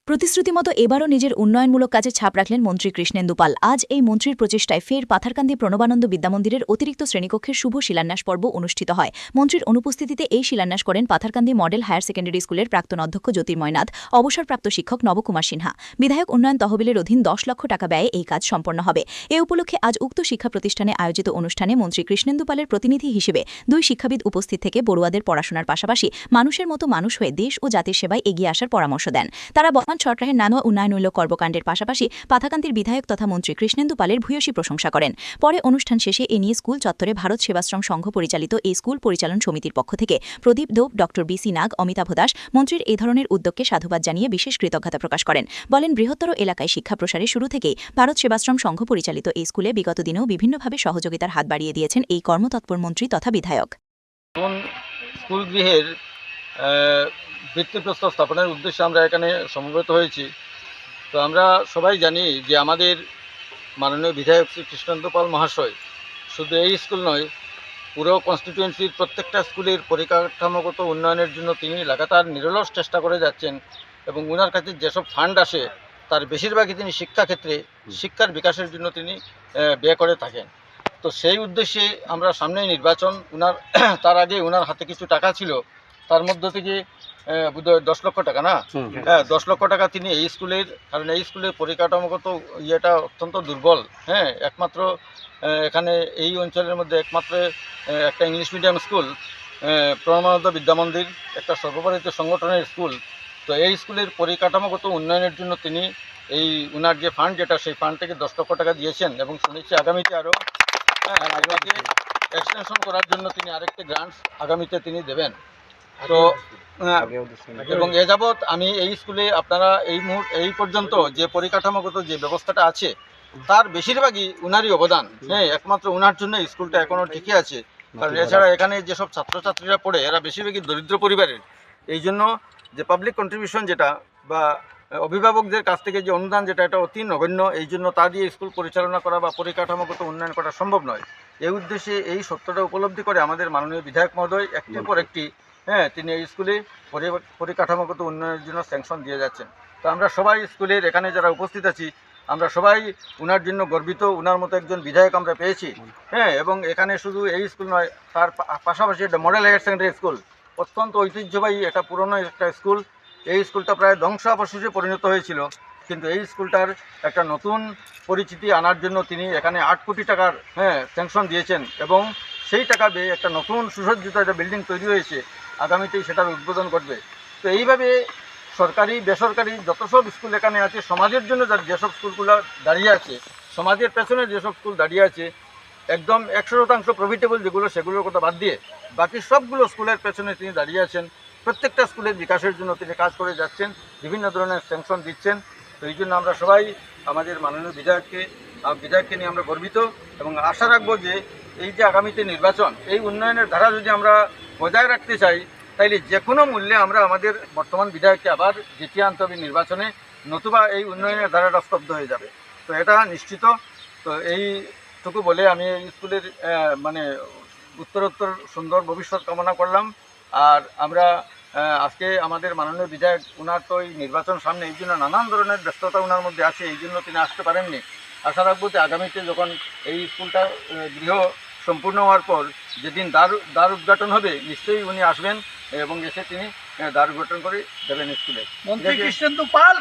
প্রতিশ্রুতি মতো এবারও নিজের উন্নয়নমূলক কাজে ছাপ রাখলেন মন্ত্রী কৃষ্ণেন্দু পাল। আজ এই মন্ত্রীর প্রচেষ্টায় ফের পাথারকান্দি প্রণবানন্দ বিদ্যামন্দিরের অতিরিক্ত শ্রেণীকক্ষের শুভ শিলান্যাস পর্ব অনুষ্ঠিত হয়। মন্ত্রীর অনুপস্থিতিতে এই শিলান্যাস করেন পাথারকান্দি মডেল হায়ার সেকেন্ডারি স্কুলের প্রাক্তন অধ্যক্ষ জ্যোতির্ময় নাথ, অবসরপ্রাপ্ত শিক্ষক নবকুমার সিনহা। বিধায়ক উন্নয়ন তহবিলের অধীন 10 লক্ষ টাকা ব্যয়ে এই কাজ সম্পন্ন হবে। এ উপলক্ষে আজ উক্ত শিক্ষা প্রতিষ্ঠানে আয়োজিত অনুষ্ঠানে মন্ত্রী কৃষ্ণেন্দু পালের প্রতিনিধি হিসেবে 2 শিক্ষাবিদ উপস্থিত থেকে পড়ুয়াদের পড়াশোনার পাশাপাশি মানুষের মতো মানুষ হয়ে দেশ ও জাতির সেবায় এগিয়ে আসার পরামর্শ দেন। তারা বর্তমান সরকারের নানা উন্নয়নমূলক কর্মকাণ্ডের পাশাপাশি পাথারকান্দির বিধায়ক তথা মন্ত্রী কৃষ্ণেন্দু পালের ভূয়সী প্রশংসা করেন। পরে অনুষ্ঠান শেষে এ নিয়ে স্কুল চত্বরে ভারত সেবাশ্রম সংঘ পরিচালিত এই স্কুল পরিচালন সমিতির পক্ষ থেকে প্রদীপ দোপ, ডক্টর বিসি নাগ, অমিতাভ দাস মন্ত্রীর এই ধরনের উদ্যোগকে সাধুবাদ জানিয়ে বিশেষ কৃতজ্ঞতা প্রকাশ করেন। বলেন, বৃহত্তর এলাকায় শিক্ষা প্রসারে শুরু থেকেই ভারত সেবাশ্রম সংঘ পরিচালিত এই স্কুলে বিগত দিনেও বিভিন্নভাবে সহযোগিতার হাত বাড়িয়ে দিয়েছেন এই কর্মতৎপর মন্ত্রী তথা বিধায়ক। স্কুল গৃহের ভিত্তিপ্রস্তর স্থাপনের উদ্দেশ্যে আমরা এখানে সমবেত হয়েছি। তো আমরা সবাই জানি যে আমাদের মাননীয় বিধায়ক শ্রী কৃষ্ণেন্দু পাল মহাশয় শুধু এই স্কুল নয়, পুরো কনস্টিটিউয়েন্সির প্রত্যেকটা স্কুলের পরিকাঠামোগত উন্নয়নের জন্য তিনি লাগাতার নিরলস চেষ্টা করে যাচ্ছেন এবং ওনার কাছে যেসব ফান্ড আসে তার বেশিরভাগই তিনি শিক্ষাক্ষেত্রে শিক্ষার বিকাশের জন্য তিনি ব্যয় করে থাকেন। তো সেই উদ্দেশ্যে আমরা সামনেই নির্বাচন, তার আগে ওনার হাতে কিছু টাকা ছিল, তার মধ্য থেকে বোধহয় 10 লক্ষ টাকা না, 10 লক্ষ টাকা তিনি এই স্কুলের, কারণ এই স্কুলের পরিকাঠামোগত ইয়েটা অত্যন্ত দুর্বল। একমাত্র এখানে এই অঞ্চলের মধ্যে একমাত্র একটা English medium school, Pranabananda Vidyamandir, একটা সর্বভারতীয় সংগঠনের স্কুল। তো এই স্কুলের পরিকাঠামোগত উন্নয়নের জন্য তিনি এই ওনার যে ফান্ড, যেটা সেই ফান্ড থেকে 10 লক্ষ টাকা দিয়েছেন এবং শুনেছি আগামীতে আরও এক্সটেনশন করার জন্য তিনি আরেকটি গ্রান্টস আগামীতে তিনি দেবেন। তো এবং এ যাবৎ আমি এই স্কুলে আপনারা এই পর্যন্ত যে পরিকাঠামোগত যে ব্যবস্থাটা আছে তার বেশিরভাগই উনারই অবদান। একমাত্র উনার জন্য স্কুলটা এখনও ঠিকই আছে, কারণ এছাড়া এখানে যেসব ছাত্রছাত্রীরা পড়ে এরা বেশিরভাগই দরিদ্র পরিবারের। এই জন্য যে পাবলিক কন্ট্রিবিউশন যেটা বা অভিভাবকদের কাছ থেকে যে অনুদান যেটা, এটা অতি নগণ্য। এই জন্য তা দিয়ে স্কুল পরিচালনা করা বা পরিকাঠামোগত উন্নয়ন করা সম্ভব নয়। এই উদ্দেশ্যে এই সত্যটা উপলব্ধি করে আমাদের মাননীয় বিধায়ক মহোদয় একটির পর একটি তিনি এই স্কুলে পরিকাঠামোগত উন্নয়নের জন্য স্যাংশন দিয়ে যাচ্ছেন। তো আমরা সবাই স্কুলের এখানে যারা উপস্থিত আছি আমরা সবাই ওনার জন্য গর্বিত। ওনার মতো একজন বিধায়ক আমরা পেয়েছি। এবং এখানে শুধু এই স্কুল নয়, তার পাশাপাশি একটা মডেল হায়ার সেকেন্ডারি স্কুল, অত্যন্ত ঐতিহ্যবাহী, এটা পুরনো একটা স্কুল। এই স্কুলটা প্রায় ধ্বংসাবশেষে পরিণত হয়েছিল, কিন্তু এই স্কুলটার একটা নতুন পরিচিতি আনার জন্য তিনি এখানে 8 কোটি টাকার স্যাংশন দিয়েছেন এবং সেই টাকা দিয়ে একটা নতুন সুসজ্জিত একটা বিল্ডিং তৈরি হয়েছে, আগামীতেই সেটার উদ্বোধন করবে। তো এইভাবে সরকারি বেসরকারি যত সব স্কুল এখানে আছে, সমাজের জন্য যেসব স্কুলগুলো দাঁড়িয়ে আছে, সমাজের পেছনে যেসব স্কুল দাঁড়িয়ে আছে, একদম 100% প্রফিটেবল যেগুলো, সেগুলোর কথা বাদ দিয়ে বাকি সবগুলো স্কুলের পেছনে তিনি দাঁড়িয়ে আছেন। প্রত্যেকটা স্কুলের বিকাশের জন্য তিনি কাজ করে যাচ্ছেন, বিভিন্ন ধরনের স্যাংশন দিচ্ছেন। তো এই জন্য আমরা সবাই আমাদের মাননীয় বিধায়ককে নিয়ে আমরা গর্বিত এবং আশা রাখবো যে এই যে আগামীতে নির্বাচন, এই উন্নয়নের ধারা যদি আমরা বজায় রাখতে চাই, তাইলে যে কোনো মূল্যে আমরা আমাদের বর্তমান বিধায়ককে আবার জিতিয়ে আনতে হবে নির্বাচনে, নতুবা এই উন্নয়নের ধারাটা স্তব্ধ হয়ে যাবে। তো এটা নিশ্চিত। তো এইটুকু বলে আমি এই স্কুলের উত্তরোত্তর সুন্দর ভবিষ্যৎ কামনা করলাম। আর আমরা আজকে আমাদের মাননীয় বিধায়ক, ওনার তো এই নির্বাচন সামনে, এই জন্য নানান ধরনের ব্যস্ততা ওনার মধ্যে আছে, এই জন্য তিনি আসতে পারেননি। আশা রাখবো যে আগামীতে যখন এই স্কুলটা গৃহ সম্পূর্ণ হওয়ার পর যেদিন দ্বার উদ্ঘাটন হবে, নিশ্চয়ই উনি আসবেন এবং এসে তিনি দ্বার উদ্ঘাটন করে দেবেন স্কুলে। মন্ত্রী কৃষ্ণেন্দু পাল।